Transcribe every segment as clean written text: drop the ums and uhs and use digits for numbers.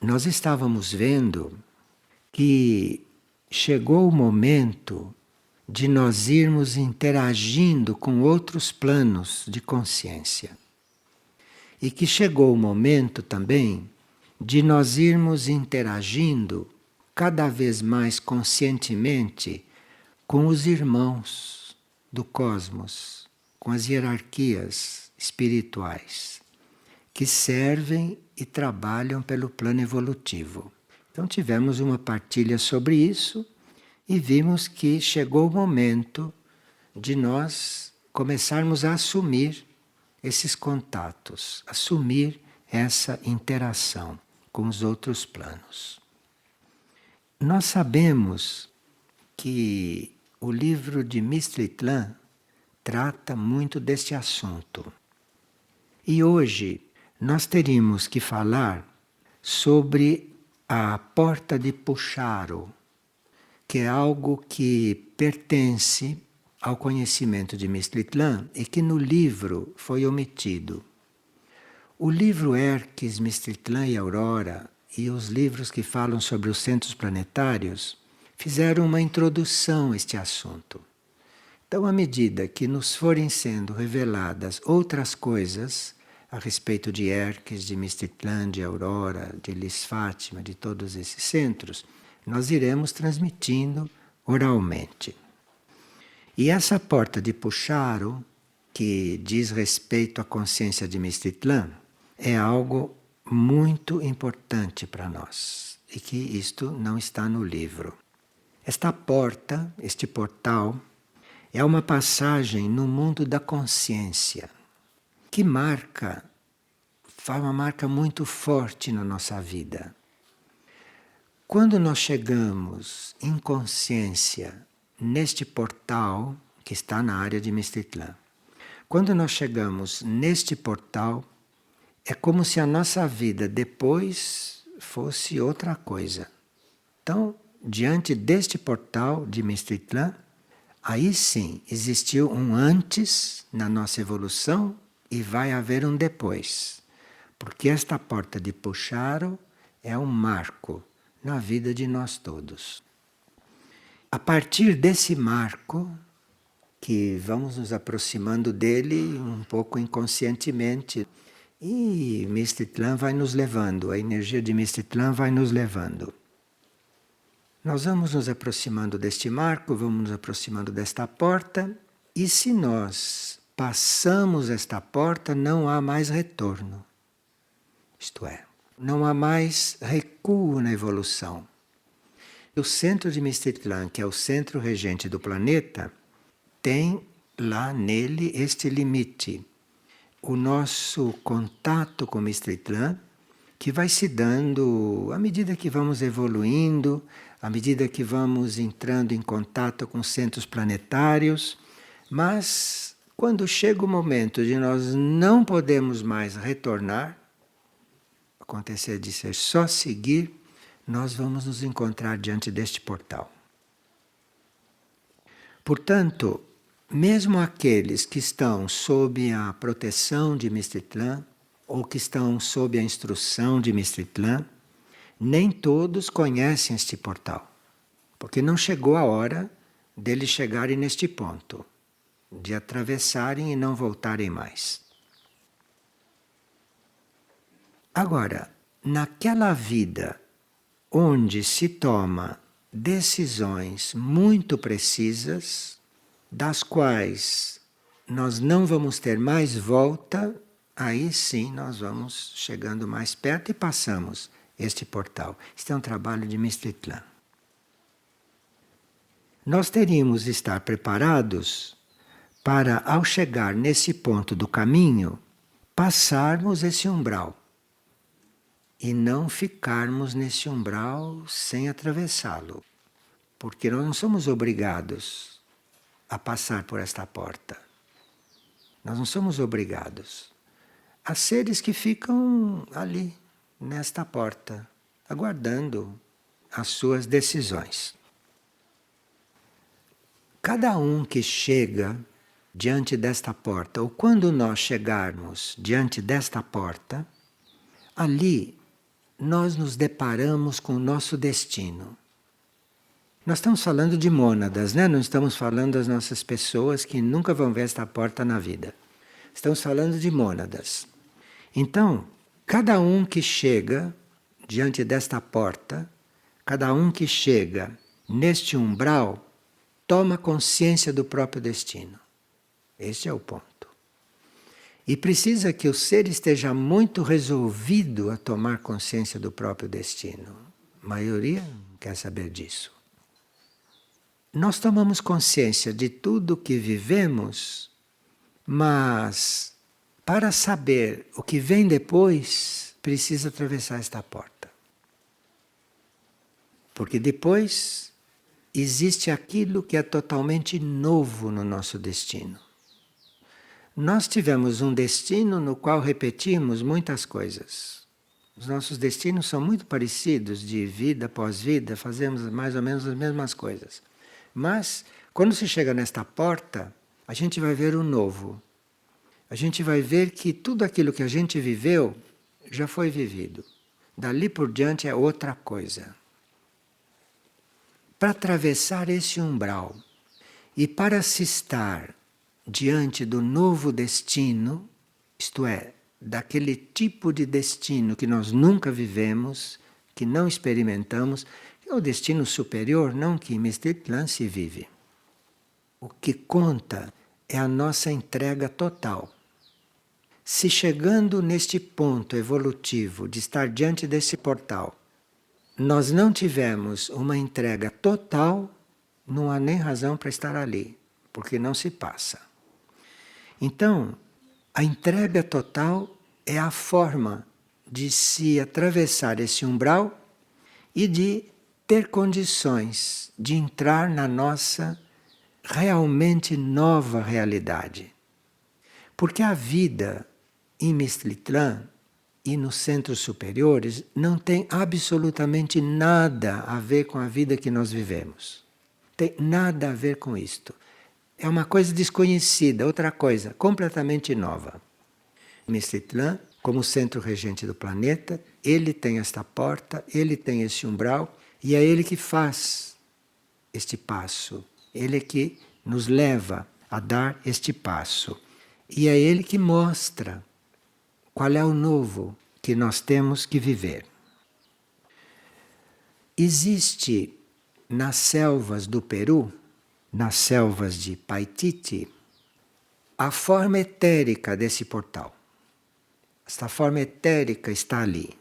nós estávamos vendo que chegou o momento de nós irmos interagindo com outros planos de consciência. E que chegou o momento também de nós irmos interagindo cada vez mais conscientemente com os irmãos do cosmos, com as hierarquias espirituais, que servem e trabalham pelo plano evolutivo. Então tivemos uma partilha sobre isso e vimos que chegou o momento de nós começarmos a assumir esses contatos, assumir essa interação com os outros planos. Nós sabemos que o livro de Mistritlan trata muito deste assunto. E hoje nós teríamos que falar sobre a porta de Puxaro, que é algo que pertence ao conhecimento de Mistritlan e que no livro foi omitido. O livro Herques, Mistritlan e Aurora e os livros que falam sobre os centros planetários fizeram uma introdução a este assunto. Então, à medida que nos forem sendo reveladas outras coisas a respeito de Herques, de Mistritlan, de Aurora, de Lis Fátima, de todos esses centros, nós iremos transmitindo oralmente. E essa porta de Puxaro, que diz respeito à consciência de Mistritlan, é algo muito importante para nós e que isto não está no livro. Esta porta, este portal, é uma passagem no mundo da consciência que faz uma marca muito forte na nossa vida. Quando nós chegamos em consciência neste portal que está na área de Mistritlan, quando nós chegamos neste portal, é como se a nossa vida depois fosse outra coisa. Então, diante deste portal de Mistritlan, aí sim existiu um antes na nossa evolução e vai haver um depois. Porque esta porta de Puxaro é um marco na vida de nós todos. A partir desse marco, que vamos nos aproximando dele um pouco inconscientemente, e Mistritlan vai nos levando, a energia de Mistritlan vai nos levando. Nós vamos nos aproximando deste marco, vamos nos aproximando desta porta, e se nós passamos esta porta, não há mais retorno. Isto é, não há mais recuo na evolução. O centro de Mistritlan, que é o centro regente do planeta, tem lá nele este limite. O nosso contato com Mistritlan, que vai se dando à medida que vamos evoluindo, à medida que vamos entrando em contato com centros planetários, mas quando chega o momento de nós não podemos mais retornar, acontecer de ser só seguir, nós vamos nos encontrar diante deste portal. Portanto, mesmo aqueles que estão sob a proteção de Mistritlan, ou que estão sob a instrução de Mistritlan, nem todos conhecem este portal, porque não chegou a hora deles chegarem neste ponto, de atravessarem e não voltarem mais. Agora, naquela vida onde se toma decisões muito precisas, das quais nós não vamos ter mais volta, aí sim nós vamos chegando mais perto e passamos este portal. Este é um trabalho de Mistritlan. Nós teríamos de estar preparados para, ao chegar nesse ponto do caminho, passarmos esse umbral e não ficarmos nesse umbral sem atravessá-lo, porque nós não somos obrigados a passar por esta porta. Nós não somos obrigados. Há seres que ficam ali, nesta porta, aguardando as suas decisões. Cada um que chega diante desta porta, ou quando nós chegarmos diante desta porta, ali nós nos deparamos com o nosso destino. Nós estamos falando de mônadas, né? Não estamos falando das nossas pessoas que nunca vão ver esta porta na vida. Estamos falando de mônadas. Então, cada um que chega diante desta porta, cada um que chega neste umbral, toma consciência do próprio destino. Este é o ponto. E precisa que o ser esteja muito resolvido a tomar consciência do próprio destino. A maioria não quer saber disso. Nós tomamos consciência de tudo que vivemos, mas para saber o que vem depois, precisa atravessar esta porta. Porque depois existe aquilo que é totalmente novo no nosso destino. Nós tivemos um destino no qual repetimos muitas coisas. Os nossos destinos são muito parecidos, de vida após vida, fazemos mais ou menos as mesmas coisas. Mas, quando se chega nesta porta, a gente vai ver o novo. A gente vai ver que tudo aquilo que a gente viveu já foi vivido. Dali por diante é outra coisa. Para atravessar esse umbral e para se estar diante do novo destino, isto é, daquele tipo de destino que nós nunca vivemos, que não experimentamos, é o destino superior, não que em Mistritlan se vive. O que conta é a nossa entrega total. Se chegando neste ponto evolutivo de estar diante desse portal, nós não tivemos uma entrega total, não há nem razão para estar ali, porque não se passa. Então, a entrega total é a forma de se atravessar esse umbral e de ter condições de entrar na nossa realmente nova realidade. Porque a vida em Mistritlan e nos centros superiores não tem absolutamente nada a ver com a vida que nós vivemos. Tem nada a ver com isto. É uma coisa desconhecida, outra coisa, completamente nova. Mistritlan, como centro regente do planeta, ele tem esta porta, ele tem esse umbral, e é ele que faz este passo. Ele é que nos leva a dar este passo. E é ele que mostra qual é o novo que nós temos que viver. Existe nas selvas do Peru, nas selvas de Paititi, a forma etérica desse portal. Esta forma etérica está ali.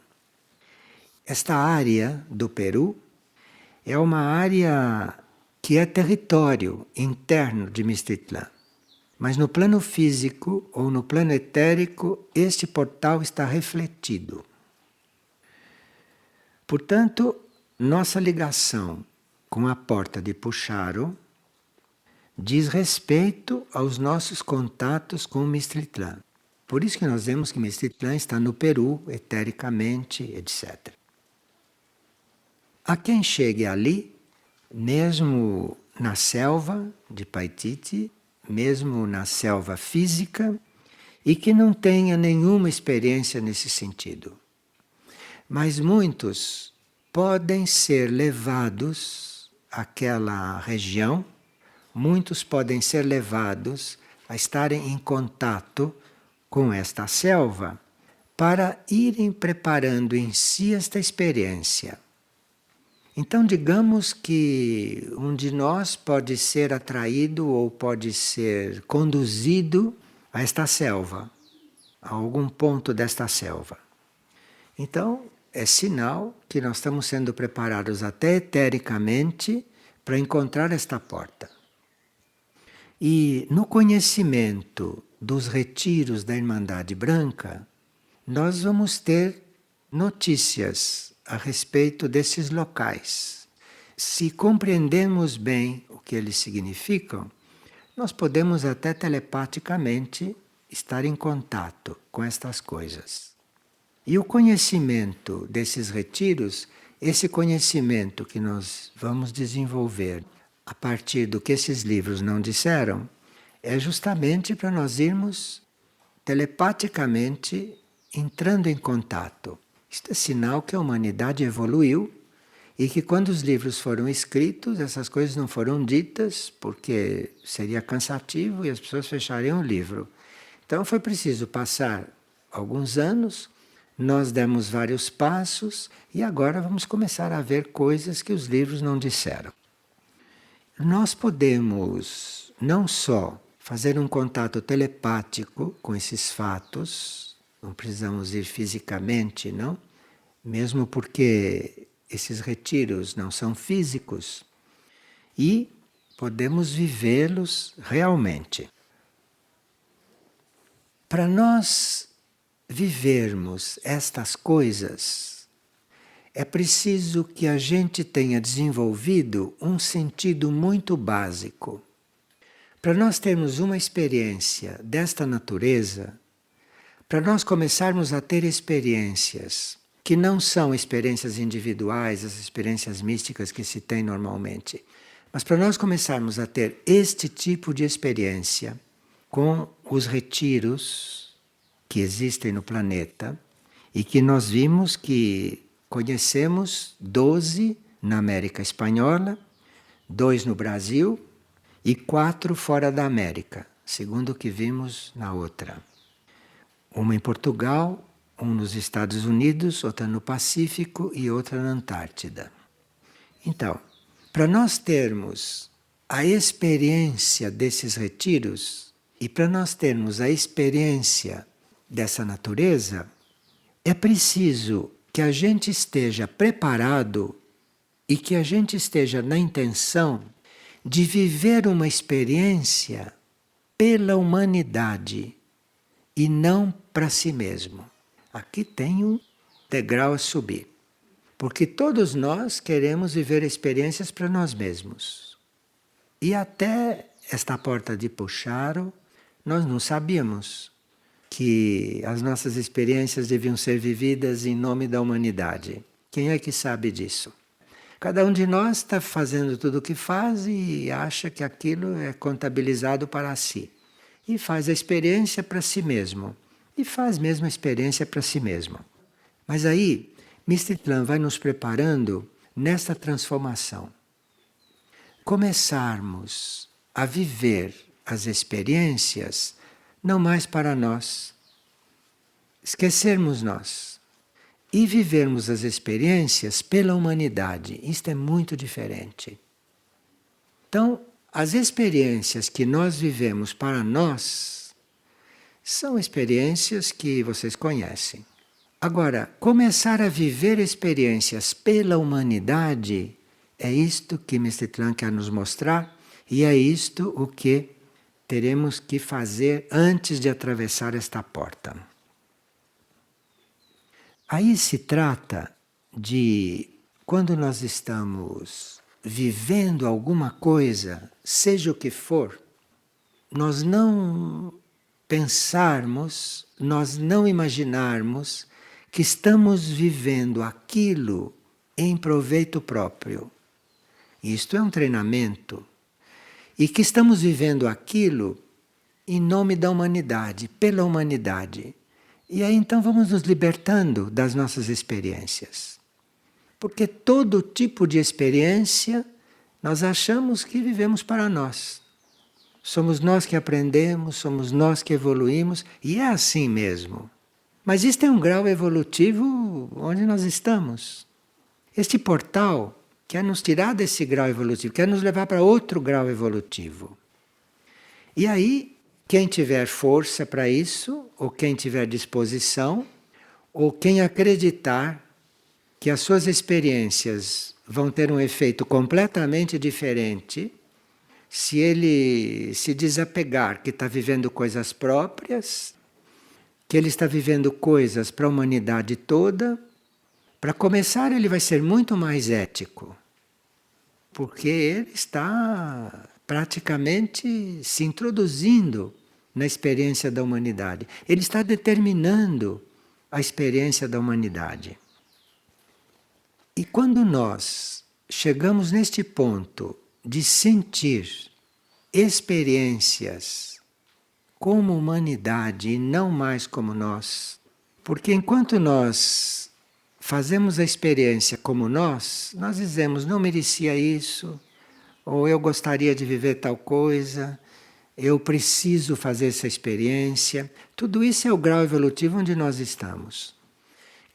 Esta área do Peru é uma área que é território interno de Mistritlan. Mas no plano físico ou no plano etérico, este portal está refletido. Portanto, nossa ligação com a porta de Puxaro diz respeito aos nossos contatos com Mistritlan. Por isso que nós vemos que Mistritlan está no Peru, etericamente, etc. A quem chegue ali, mesmo na selva de Paititi, mesmo na selva física, e que não tenha nenhuma experiência nesse sentido. Mas muitos podem ser levados àquela região, muitos podem ser levados a estarem em contato com esta selva para irem preparando em si esta experiência. Então, digamos que um de nós pode ser atraído ou pode ser conduzido a esta selva, a algum ponto desta selva. Então, é sinal que nós estamos sendo preparados até etericamente para encontrar esta porta. E no conhecimento dos retiros da Irmandade Branca, nós vamos ter notícias a respeito desses locais. Se compreendemos bem o que eles significam, nós podemos até telepaticamente estar em contato com estas coisas. E o conhecimento desses retiros, esse conhecimento que nós vamos desenvolver a partir do que esses livros não disseram, é justamente para nós irmos telepaticamente entrando em contato Isto é sinal que a humanidade evoluiu e que quando os livros foram escritos, essas coisas não foram ditas porque seria cansativo e as pessoas fechariam o livro. Então foi preciso passar alguns anos, nós demos vários passos e agora vamos começar a ver coisas que os livros não disseram. Nós podemos não só fazer um contato telepático com esses fatos, não precisamos ir fisicamente, não? Mesmo porque esses retiros não são físicos, e podemos vivê-los realmente. Para nós vivermos estas coisas, é preciso que a gente tenha desenvolvido um sentido muito básico. Para nós termos uma experiência desta natureza, para nós começarmos a ter experiências que não são experiências individuais, as experiências místicas que se tem normalmente, mas para nós começarmos a ter este tipo de experiência com os retiros que existem no planeta e que nós vimos que conhecemos 12 na América Espanhola, 2 no Brasil e 4 fora da América, segundo o que vimos na outra. Uma em Portugal, um nos Estados Unidos, outra no Pacífico e outra na Antártida. Então, para nós termos a experiência desses retiros e para nós termos a experiência dessa natureza, é preciso que a gente esteja preparado e que a gente esteja na intenção de viver uma experiência pela humanidade e não para si mesmo. Aqui tem um degrau a subir. Porque todos nós queremos viver experiências para nós mesmos. E até esta porta de Puxaro, nós não sabíamos que as nossas experiências deviam ser vividas em nome da humanidade. Quem é que sabe disso? Cada um de nós está fazendo tudo o que faz e acha que aquilo é contabilizado para si. E faz a experiência para si mesmo. E faz mesmo a experiência para si mesmo. Mas aí, Mistritlan vai nos preparando nesta transformação. Começarmos a viver as experiências não mais para nós. Esquecermos nós. E vivermos as experiências pela humanidade. Isto é muito diferente. Então, as experiências que nós vivemos para nós são experiências que vocês conhecem. Agora, começar a viver experiências pela humanidade é isto que Mistritlan quer nos mostrar e é isto o que teremos que fazer antes de atravessar esta porta. Aí se trata de quando nós estamos vivendo alguma coisa, seja o que for, nós não pensarmos, nós não imaginarmos que estamos vivendo aquilo em proveito próprio. Isto é um treinamento. E que estamos vivendo aquilo em nome da humanidade, pela humanidade. E aí então vamos nos libertando das nossas experiências. Porque todo tipo de experiência nós achamos que vivemos para nós. Somos nós que aprendemos, somos nós que evoluímos, e é assim mesmo. Mas isto é um grau evolutivo onde nós estamos. Este portal quer nos tirar desse grau evolutivo, quer nos levar para outro grau evolutivo. E aí, quem tiver força para isso, ou quem tiver disposição, ou quem acreditar que as suas experiências vão ter um efeito completamente diferente, se ele se desapegar que está vivendo coisas próprias, que ele está vivendo coisas para a humanidade toda, para começar ele vai ser muito mais ético, porque ele está praticamente se introduzindo na experiência da humanidade. Ele está determinando a experiência da humanidade. E quando nós chegamos neste ponto de sentir experiências como humanidade e não mais como nós, porque enquanto nós fazemos a experiência como nós dizemos, não merecia isso, ou eu gostaria de viver tal coisa, eu preciso fazer essa experiência. Tudo isso é o grau evolutivo onde nós estamos.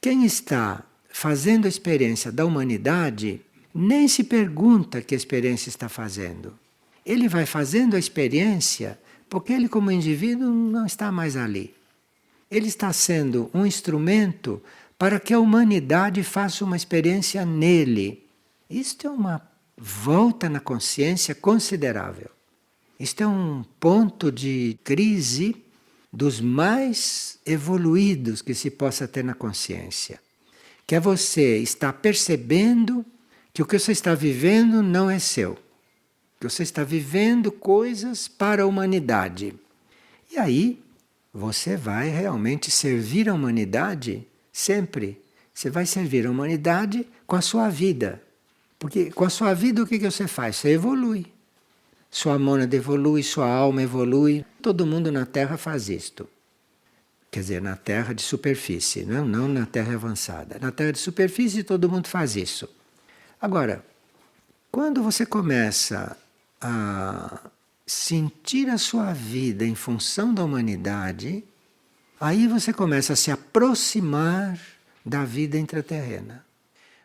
Quem está fazendo a experiência da humanidade nem se pergunta que experiência está fazendo. Ele vai fazendo a experiência porque ele, como indivíduo, não está mais ali. Ele está sendo um instrumento para que a humanidade faça uma experiência nele. Isto é uma volta na consciência considerável. Isto é um ponto de crise dos mais evoluídos que se possa ter na consciência. Que é você estar percebendo que o que você está vivendo não é seu. Que você está vivendo coisas para a humanidade. E aí você vai realmente servir a humanidade sempre. Você vai servir a humanidade com a sua vida. Porque com a sua vida o que você faz? Você evolui. Sua mônada evolui, sua alma evolui. Todo mundo na Terra faz isto. Quer dizer, na Terra de superfície, não na Terra avançada. Na Terra de superfície todo mundo faz isso. Agora, quando você começa a sentir a sua vida em função da humanidade, aí você começa a se aproximar da vida intraterrena.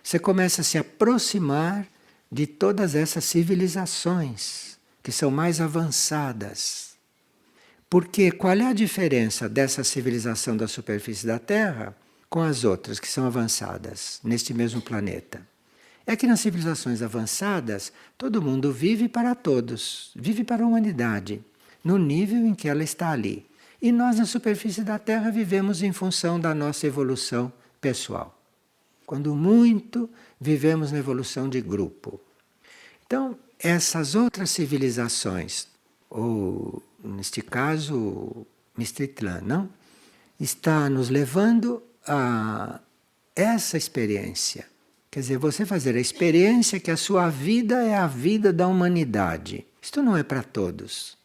Você começa a se aproximar de todas essas civilizações que são mais avançadas. Porque qual é a diferença dessa civilização da superfície da Terra com as outras que são avançadas neste mesmo planeta? É que nas civilizações avançadas, todo mundo vive para todos, vive para a humanidade, no nível em que ela está ali. E nós, na superfície da Terra, vivemos em função da nossa evolução pessoal. Quando muito, vivemos na evolução de grupo. Então, essas outras civilizações, ou neste caso, Mistritlan, não? Está nos levando a essa experiência. Quer dizer, você fazer a experiência que a sua vida é a vida da humanidade. Isto não é para todos.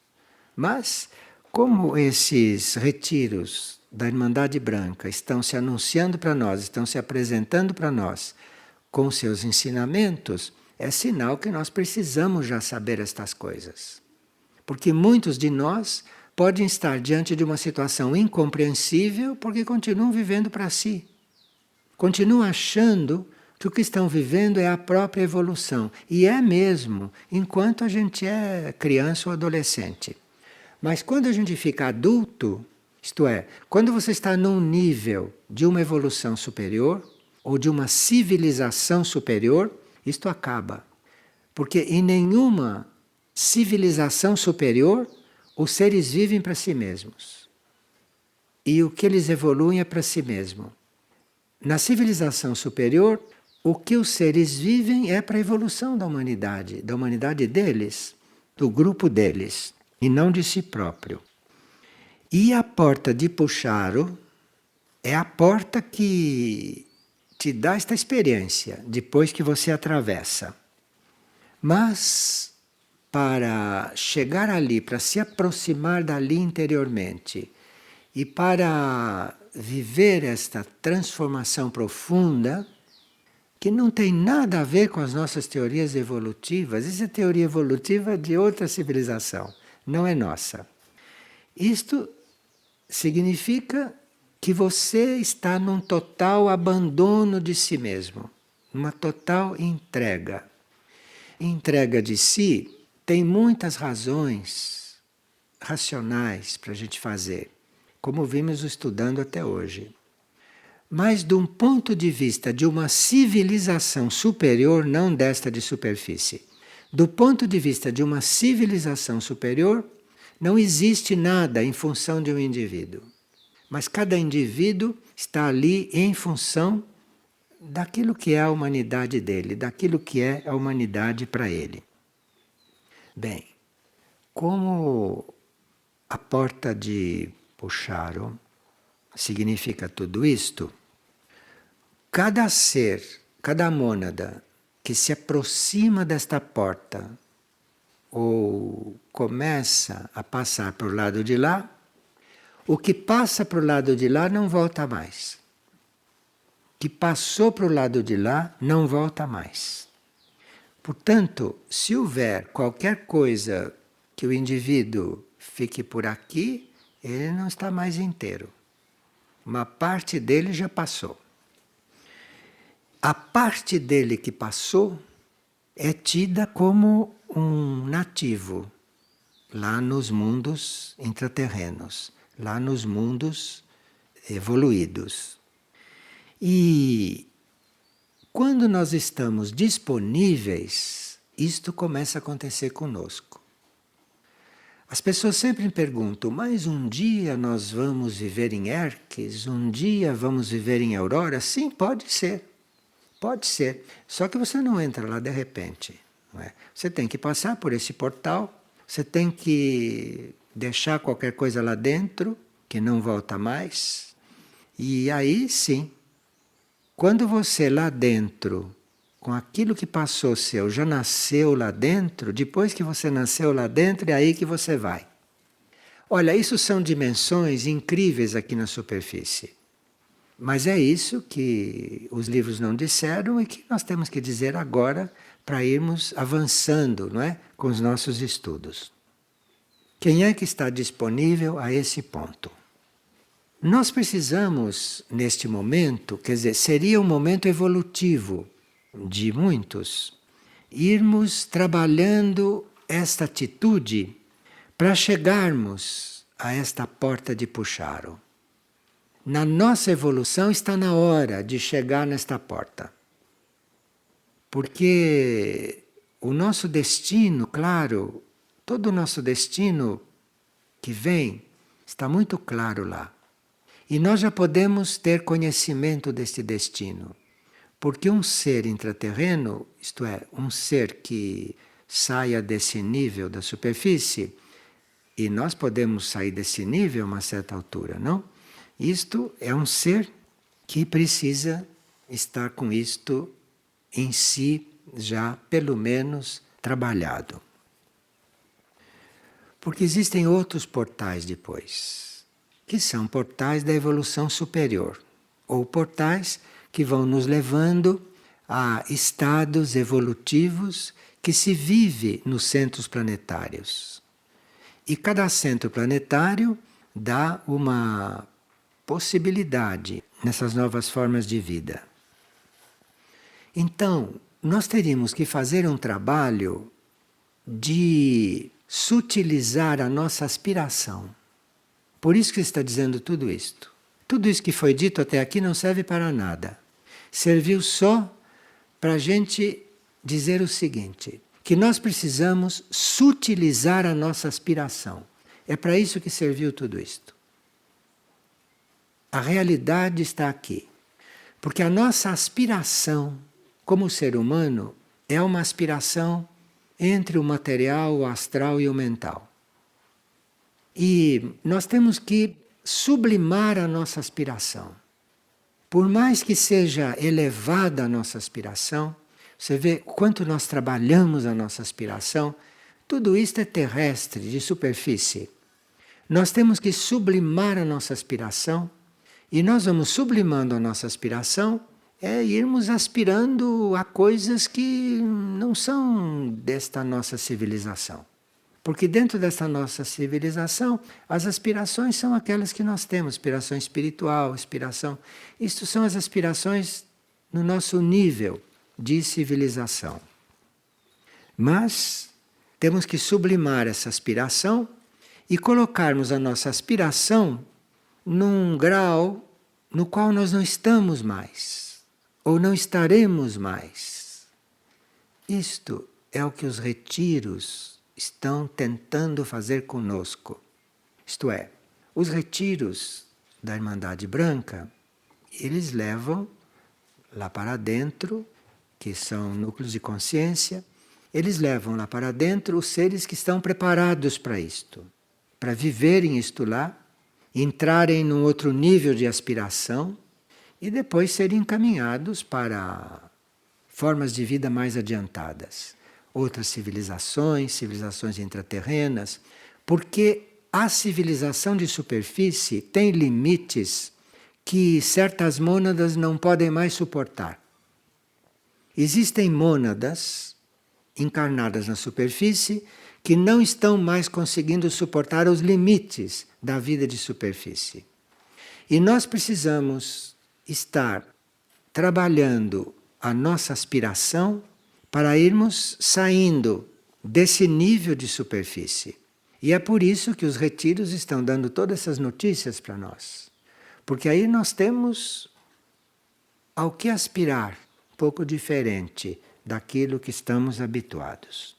Mas, como esses retiros da Irmandade Branca estão se anunciando para nós, estão se apresentando para nós com seus ensinamentos, é sinal que nós precisamos já saber estas coisas. Porque muitos de nós podem estar diante de uma situação incompreensível porque continuam vivendo para si. Continuam achando que o que estão vivendo é a própria evolução. E é mesmo, enquanto a gente é criança ou adolescente. Mas quando a gente fica adulto, isto é, quando você está num nível de uma evolução superior ou de uma civilização superior, isto acaba. Porque em nenhuma civilização superior os seres vivem para si mesmos. E o que eles evoluem é para si mesmo. Na civilização superior, o que os seres vivem é para a evolução da humanidade deles, do grupo deles, e não de si próprio. E a porta de Puxaro é a porta que te dá esta experiência, depois que você atravessa. Mas, para chegar ali, para se aproximar dali interiormente, e para viver esta transformação profunda, que não tem nada a ver com as nossas teorias evolutivas, isso é teoria evolutiva de outra civilização, não é nossa. Isto significa que você está num total abandono de si mesmo, numa total entrega. Entrega de si tem muitas razões racionais para a gente fazer, como vimos estudando até hoje. Mas de um ponto de vista de uma civilização superior, não desta de superfície, do ponto de vista de uma civilização superior, não existe nada em função de um indivíduo. Mas cada indivíduo está ali em função daquilo que é a humanidade dele, daquilo que é a humanidade para ele. Bem, como a porta de Puxaro significa tudo isto, cada ser, cada mônada que se aproxima desta porta ou começa a passar para o lado de lá, o que passa para o lado de lá não volta mais. que passou para o lado de lá não volta mais. Portanto, se houver qualquer coisa que o indivíduo fique por aqui, ele não está mais inteiro. Uma parte dele já passou. A parte dele que passou é tida como um nativo lá nos mundos intraterrenos, lá nos mundos evoluídos. E quando nós estamos disponíveis, isto começa a acontecer conosco. As pessoas sempre me perguntam, mas um dia nós vamos viver em Erques? Um dia vamos viver em Aurora? Sim, pode ser. Pode ser. Só que você não entra lá de repente. Não é? Você tem que passar por esse portal, você tem que deixar qualquer coisa lá dentro, que não volta mais. E aí sim, quando você lá dentro, com aquilo que passou seu, já nasceu lá dentro, depois que você nasceu lá dentro, é aí que você vai. Olha, isso são dimensões incríveis aqui na superfície. Mas é isso que os livros não disseram e que nós temos que dizer agora para irmos avançando, não é? Com os nossos estudos. Quem é que está disponível a esse ponto? Nós precisamos, neste momento, quer dizer, seria um momento evolutivo de muitos, irmos trabalhando esta atitude para chegarmos a esta porta de Puxaro. Na nossa evolução está na hora de chegar nesta porta. Porque o nosso destino, claro, todo o nosso destino que vem, está muito claro lá. E nós já podemos ter conhecimento deste destino. Porque um ser intraterreno, isto é, um ser que saia desse nível da superfície, e nós podemos sair desse nível a uma certa altura, não? Isto é um ser que precisa estar com isto em si já pelo menos trabalhado. Porque existem outros portais depois, que são portais da evolução superior, ou portais que vão nos levando a estados evolutivos que se vive nos centros planetários. E cada centro planetário dá uma possibilidade nessas novas formas de vida. Então, nós teríamos que fazer um trabalho de sutilizar a nossa aspiração. Por isso que está dizendo tudo isto. Tudo isso que foi dito até aqui não serve para nada. Serviu só para a gente dizer o seguinte, que nós precisamos sutilizar a nossa aspiração. É para isso que serviu tudo isto. A realidade está aqui. Porque a nossa aspiração, como ser humano, é uma aspiração entre o material, o astral e o mental. E nós temos que sublimar a nossa aspiração. Por mais que seja elevada a nossa aspiração, você vê quanto nós trabalhamos a nossa aspiração, tudo isto é terrestre, de superfície. Nós temos que sublimar a nossa aspiração. E nós vamos sublimando a nossa aspiração, irmos aspirando a coisas que não são desta nossa civilização. Porque dentro desta nossa civilização, as aspirações são aquelas que nós temos, aspiração espiritual, aspiração. Isto são as aspirações no nosso nível de civilização. Mas temos que sublimar essa aspiração e colocarmos a nossa aspiração num grau no qual nós não estamos mais, ou não estaremos mais. Isto é o que os retiros estão tentando fazer conosco. Isto é, os retiros da Irmandade Branca, eles levam lá para dentro, que são núcleos de consciência, eles levam lá para dentro os seres que estão preparados para isto, para viverem isto lá, entrarem num outro nível de aspiração e depois serem encaminhados para formas de vida mais adiantadas. Outras civilizações intraterrenas, porque a civilização de superfície tem limites que certas mônadas não podem mais suportar. Existem mônadas encarnadas na superfície que não estão mais conseguindo suportar os limites da vida de superfície. E nós precisamos estar trabalhando a nossa aspiração para irmos saindo desse nível de superfície. E é por isso que os retiros estão dando todas essas notícias para nós. Porque aí nós temos ao que aspirar, um pouco diferente daquilo que estamos habituados.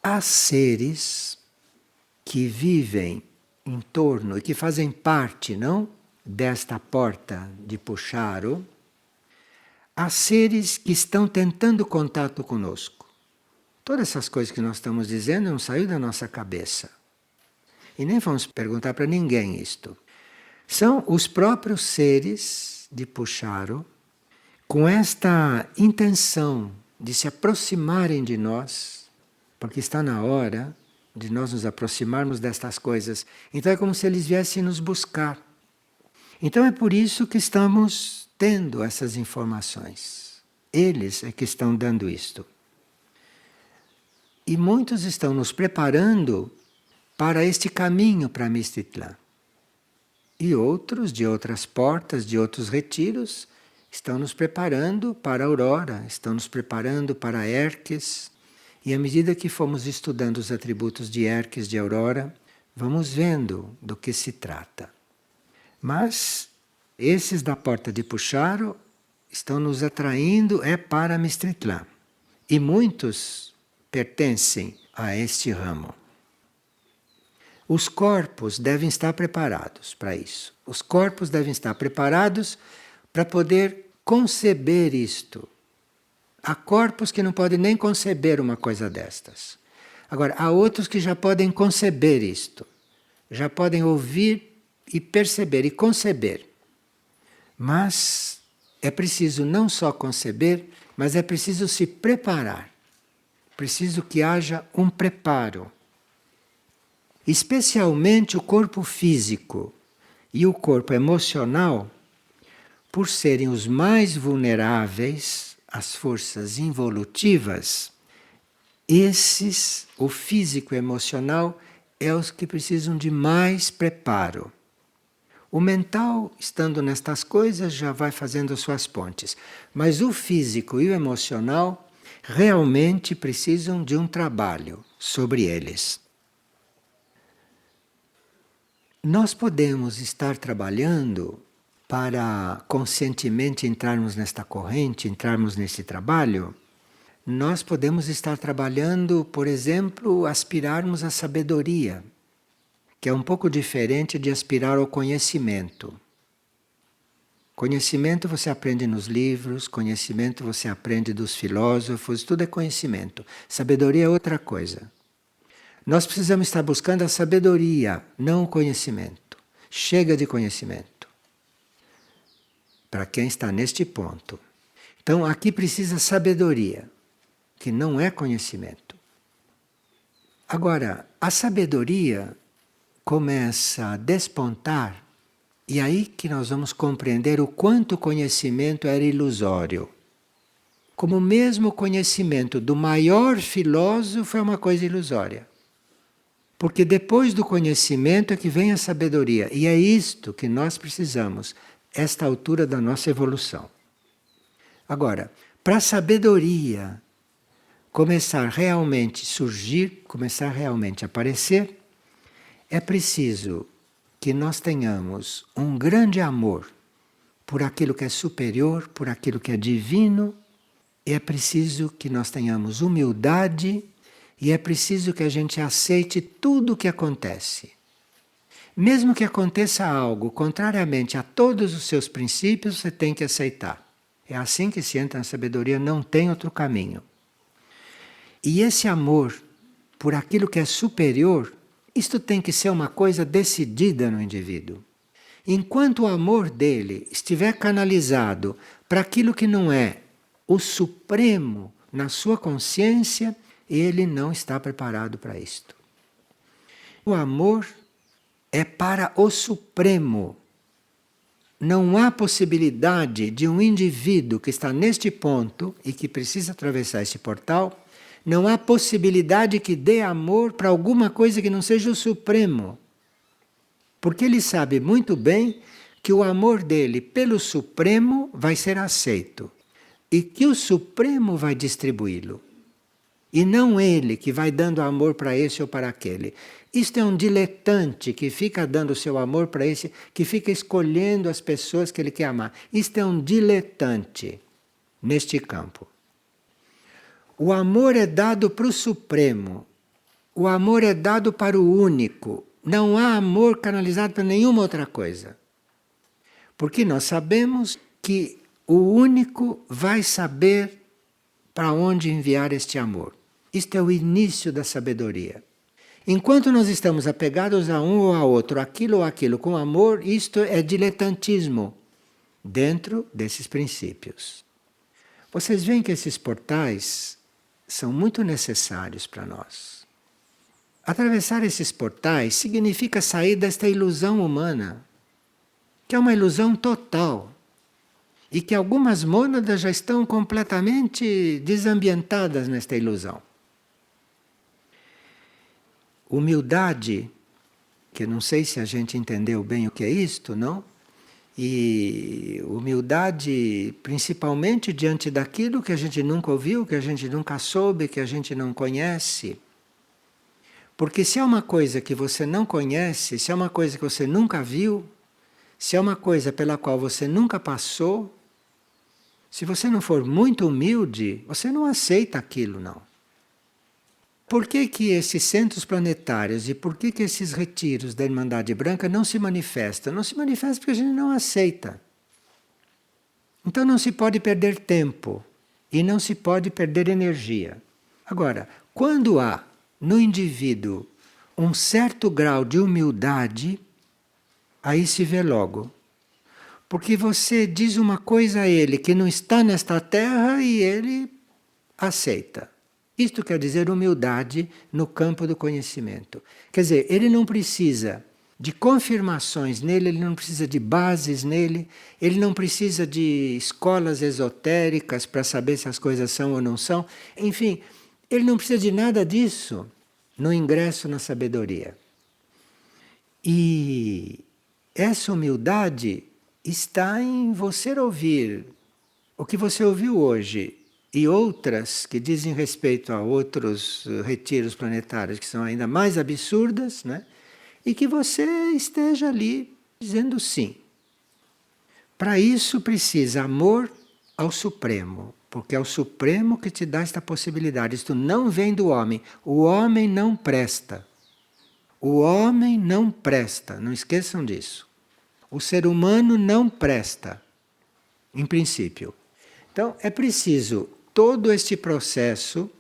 Há seres que vivem em torno e que fazem parte, não, desta porta de Puxaro. Há seres que estão tentando contato conosco. Todas essas coisas que nós estamos dizendo não saiu da nossa cabeça. E nem vamos perguntar para ninguém isto. São os próprios seres de Puxaro, com esta intenção de se aproximarem de nós, porque está na hora de nós nos aproximarmos destas coisas. Então é como se eles viessem nos buscar. Então é por isso que estamos tendo essas informações. Eles é que estão dando isto. E muitos estão nos preparando para este caminho para Mistitlã. E outros, de outras portas, de outros retiros, estão nos preparando para a Aurora, estão nos preparando para Herques. E à medida que fomos estudando os atributos de Herques, de Aurora, vamos vendo do que se trata. Mas esses da porta de Puxaro estão nos atraindo para Mistitlã. E muitos pertencem a este ramo. Os corpos devem estar preparados para isso. Os corpos devem estar preparados para poder conceber isto. Há corpos que não podem nem conceber uma coisa destas. Agora, há outros que já podem conceber isto. Já podem ouvir e perceber e conceber. Mas é preciso não só conceber, mas é preciso se preparar. Preciso que haja um preparo. Especialmente o corpo físico e o corpo emocional, por serem os mais vulneráveis às forças involutivas, esses, o físico e emocional, é os que precisam de mais preparo. O mental, estando nestas coisas, já vai fazendo suas pontes. Mas o físico e o emocional realmente precisam de um trabalho sobre eles. Nós podemos estar trabalhando para conscientemente entrarmos nesta corrente, entrarmos nesse trabalho. Nós podemos estar trabalhando, por exemplo, aspirarmos à sabedoria, que é um pouco diferente de aspirar ao conhecimento. Conhecimento você aprende nos livros, conhecimento você aprende dos filósofos, tudo é conhecimento. Sabedoria é outra coisa. Nós precisamos estar buscando a sabedoria, não o conhecimento. Chega de conhecimento. Para quem está neste ponto. Então aqui precisa sabedoria, que não é conhecimento. Agora, a sabedoria começa a despontar, e aí que nós vamos compreender o quanto o conhecimento era ilusório. Como mesmo o conhecimento do maior filósofo é uma coisa ilusória. Porque depois do conhecimento é que vem a sabedoria. E é isto que nós precisamos, esta altura da nossa evolução. Agora, para a sabedoria começar realmente a surgir, começar realmente a aparecer, é preciso que nós tenhamos um grande amor por aquilo que é superior, por aquilo que é divino. E é preciso que nós tenhamos humildade. E é preciso que a gente aceite tudo o que acontece. Mesmo que aconteça algo contrariamente a todos os seus princípios, você tem que aceitar. É assim que se entra na sabedoria, não tem outro caminho. E esse amor por aquilo que é superior, isto tem que ser uma coisa decidida no indivíduo. Enquanto o amor dele estiver canalizado para aquilo que não é o supremo na sua consciência, ele não está preparado para isto. O amor é para o Supremo. Não há possibilidade de um indivíduo que está neste ponto e que precisa atravessar este portal, não há possibilidade que dê amor para alguma coisa que não seja o Supremo. Porque ele sabe muito bem que o amor dele pelo Supremo vai ser aceito e que o Supremo vai distribuí-lo. E não ele que vai dando amor para esse ou para aquele. Isto é um diletante que fica dando seu amor para esse, que fica escolhendo as pessoas que ele quer amar. Isto é um diletante neste campo. O amor é dado para o Supremo. O amor é dado para o único. Não há amor canalizado para nenhuma outra coisa. Porque nós sabemos que o único vai saber para onde enviar este amor. Isto é o início da sabedoria. Enquanto nós estamos apegados a um ou a outro, aquilo ou aquilo com amor, isto é diletantismo dentro desses princípios. Vocês veem que esses portais são muito necessários para nós. Atravessar esses portais significa sair desta ilusão humana, que é uma ilusão total, e que algumas mônadas já estão completamente desambientadas nesta ilusão. Humildade, que não sei se a gente entendeu bem o que é isto, não? E humildade principalmente diante daquilo que a gente nunca ouviu, que a gente nunca soube, que a gente não conhece. Porque se é uma coisa que você não conhece, se é uma coisa que você nunca viu, se é uma coisa pela qual você nunca passou, se você não for muito humilde, você não aceita aquilo, não. Por que esses centros planetários e por que esses retiros da Irmandade Branca não se manifestam? Não se manifestam porque a gente não aceita. Então não se pode perder tempo e não se pode perder energia. Agora, quando há no indivíduo um certo grau de humildade, aí se vê logo. Porque você diz uma coisa a ele que não está nesta terra e ele aceita. Isto quer dizer humildade no campo do conhecimento. Quer dizer, ele não precisa de confirmações nele, ele não precisa de bases nele, ele não precisa de escolas esotéricas para saber se as coisas são ou não são. Enfim, ele não precisa de nada disso no ingresso na sabedoria. E essa humildade está em você ouvir o que você ouviu hoje e outras que dizem respeito a outros retiros planetários que são ainda mais absurdas, né? E que você esteja ali dizendo sim. Para isso precisa amor ao Supremo, porque é o Supremo que te dá esta possibilidade. Isto não vem do homem. O homem não presta. O homem não presta, não esqueçam disso. O ser humano não presta, em princípio. Então é preciso todo este processo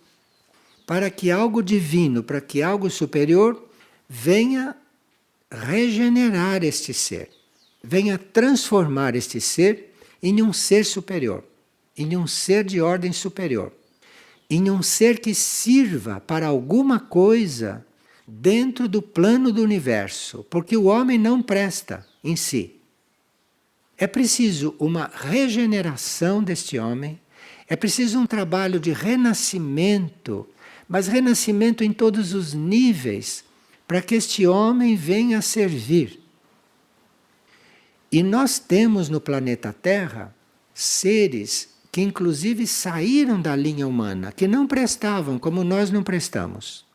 para que algo divino, para que algo superior venha regenerar este ser, venha transformar este ser em um ser superior, em um ser de ordem superior, em um ser que sirva para alguma coisa dentro do plano do universo, porque o homem não presta em si. É preciso uma regeneração deste homem. É preciso um trabalho de renascimento, mas renascimento em todos os níveis, para que este homem venha a servir. E nós temos no planeta Terra seres que inclusive saíram da linha humana, que não prestavam como nós não prestamos.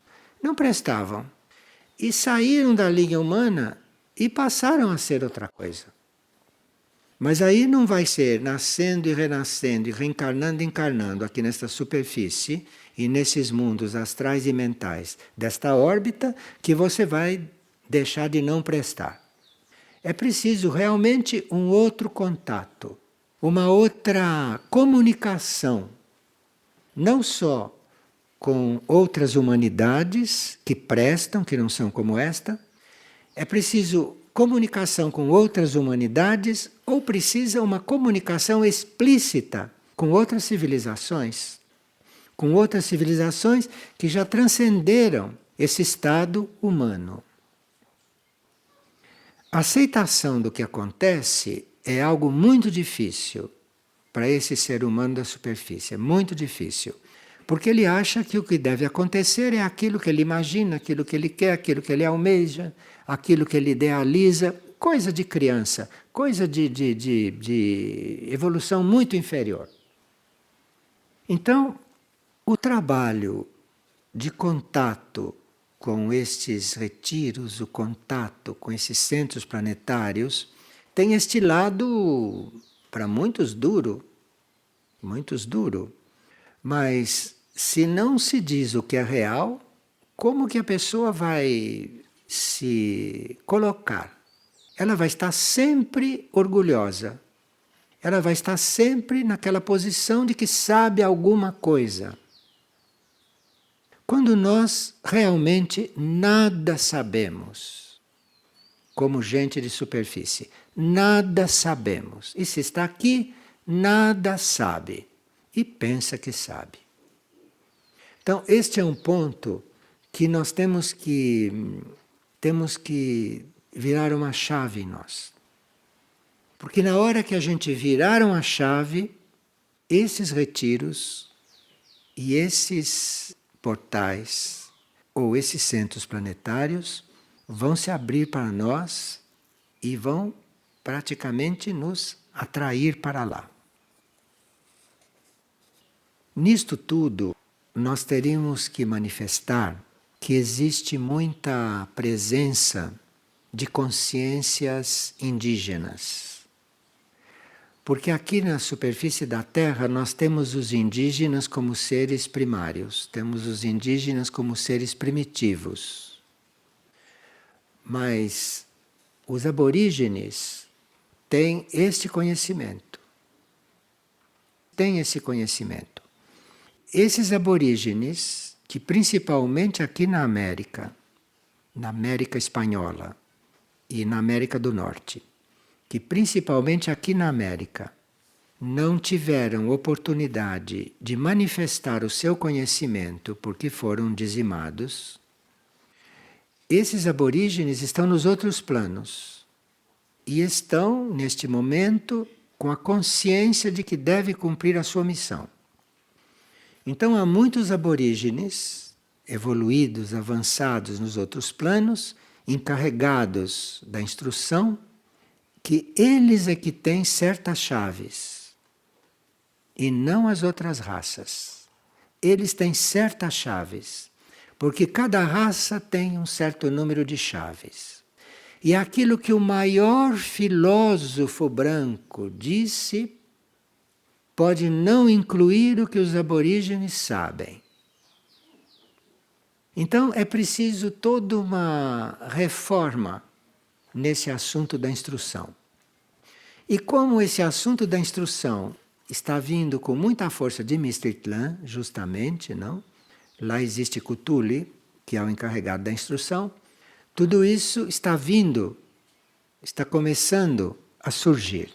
Não prestavam. E saíram da linha humana e passaram a ser outra coisa. Mas aí não vai ser nascendo e renascendo e reencarnando e encarnando aqui nesta superfície e nesses mundos astrais e mentais desta órbita que você vai deixar de não prestar. É preciso realmente um outro contato, uma outra comunicação, não só com outras humanidades que prestam, que não são como esta, é preciso comunicação com outras humanidades ou precisa uma comunicação explícita com outras civilizações que já transcenderam esse estado humano. A aceitação do que acontece é algo muito difícil para esse ser humano da superfície, é muito difícil. Porque ele acha que o que deve acontecer é aquilo que ele imagina, aquilo que ele quer, aquilo que ele almeja, aquilo que ele idealiza, coisa de criança, coisa de evolução muito inferior. Então, o trabalho de contato com estes retiros, o contato com esses centros planetários, tem este lado, para muitos, duro. Muitos duro. Mas se não se diz o que é real, como que a pessoa vai se colocar? Ela vai estar sempre orgulhosa. Ela vai estar sempre naquela posição de que sabe alguma coisa. Quando nós realmente nada sabemos, como gente de superfície, nada sabemos. E se está aqui, nada sabe. E pensa que sabe. Então, este é um ponto que nós temos que virar uma chave em nós. Porque na hora que a gente virar uma chave, esses retiros e esses portais ou esses centros planetários vão se abrir para nós e vão praticamente nos atrair para lá. Nisto tudo, nós teríamos que manifestar que existe muita presença de consciências indígenas. Porque aqui na superfície da Terra nós temos os indígenas como seres primários, temos os indígenas como seres primitivos. Mas os aborígenes têm este conhecimento. Têm esse conhecimento. Esses aborígenes, que principalmente aqui na América Espanhola e na América do Norte, que principalmente aqui na América não tiveram oportunidade de manifestar o seu conhecimento porque foram dizimados, esses aborígenes estão nos outros planos e estão, neste momento, com a consciência de que deve cumprir a sua missão. Então há muitos aborígenes evoluídos, avançados nos outros planos, encarregados da instrução, que eles é que têm certas chaves e não as outras raças. Eles têm certas chaves, porque cada raça tem um certo número de chaves. E aquilo que o maior filósofo branco disse pode não incluir o que os aborígenes sabem. Então é preciso toda uma reforma nesse assunto da instrução. E como esse assunto da instrução está vindo com muita força de Mistritlan, justamente, não? Lá existe Cthulhu, que é o encarregado da instrução. Tudo isso está vindo, está começando a surgir.